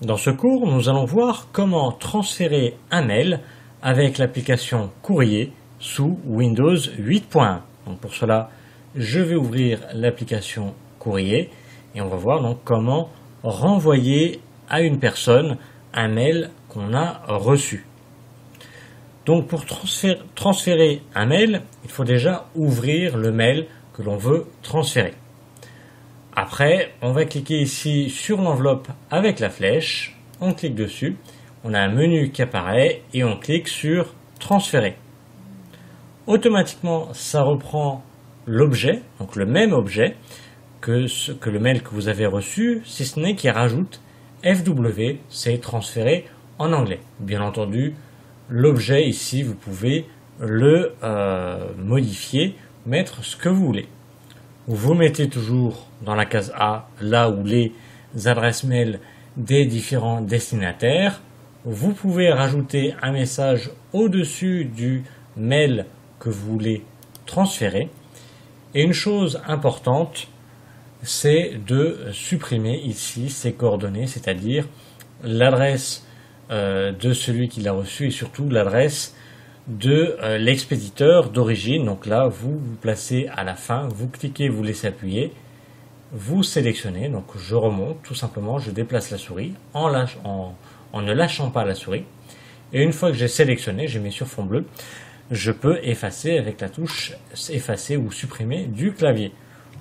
Dans ce cours, nous allons voir comment transférer un mail avec l'application Courrier sous Windows 8.1. Donc pour cela, je vais ouvrir l'application Courrier et on va voir donc comment renvoyer à une personne un mail qu'on a reçu. Donc pour transférer un mail, il faut déjà ouvrir le mail que l'on veut transférer. Après, on va cliquer ici sur l'enveloppe avec la flèche, on clique dessus, on a un menu qui apparaît et on clique sur transférer. Automatiquement, ça reprend l'objet, donc le même objet que le mail que vous avez reçu, si ce n'est qu'il rajoute FW, c'est transféré en anglais. Bien entendu, l'objet ici, vous pouvez le modifier, mettre ce que vous voulez. Vous mettez toujours dans la case A, là où les adresses mail des différents destinataires. Vous pouvez rajouter un message au-dessus du mail que vous voulez transférer. Et une chose importante, c'est de supprimer ici ces coordonnées, c'est-à-dire l'adresse de celui qui l'a reçu et surtout l'adresse de l'expéditeur d'origine. Donc là, vous placez à la fin, vous cliquez, vous laissez appuyer, vous sélectionnez, donc je remonte, tout simplement, je déplace la souris en ne lâchant pas la souris. Et une fois que j'ai sélectionné, j'ai mis sur fond bleu, je peux effacer avec la touche effacer ou supprimer du clavier.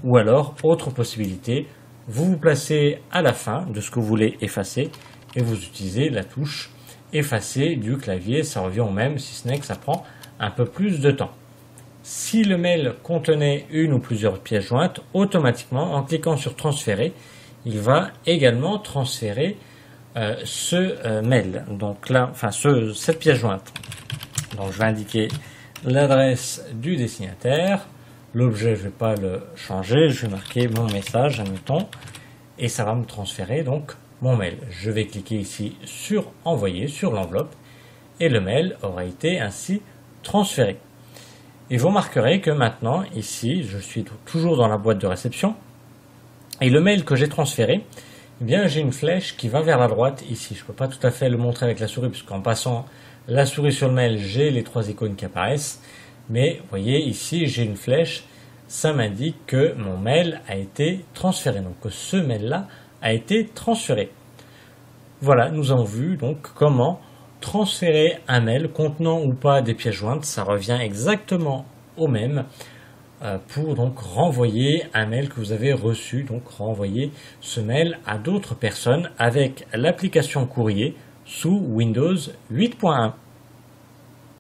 Ou alors, autre possibilité, vous vous placez à la fin de ce que vous voulez effacer et vous utilisez la touche effacer du clavier, ça revient au même, si ce n'est que ça prend un peu plus de temps. Si le mail contenait une ou plusieurs pièces jointes, automatiquement, en cliquant sur transférer, il va également transférer ce mail. Donc là, cette pièce jointe. Donc je vais indiquer l'adresse du destinataire. L'objet, je ne vais pas le changer, je vais marquer mon message, admettons, et ça va me transférer donc mon mail. Je vais cliquer ici sur envoyer, sur l'enveloppe, et le mail aura été ainsi transféré. Et vous remarquerez que maintenant, ici, je suis toujours dans la boîte de réception, et le mail que j'ai transféré, eh bien, j'ai une flèche qui va vers la droite ici. Je ne peux pas tout à fait le montrer avec la souris, puisqu'en passant la souris sur le mail, j'ai les trois icônes qui apparaissent. Mais vous voyez, ici, j'ai une flèche, ça m'indique que mon mail a été transféré. Donc, que ce mail-là a été transféré. Voilà, nous avons vu donc comment transférer un mail contenant ou pas des pièces jointes. Ça revient exactement au même pour donc renvoyer un mail que vous avez reçu. Donc, renvoyer ce mail à d'autres personnes avec l'application Courrier sous Windows 8.1.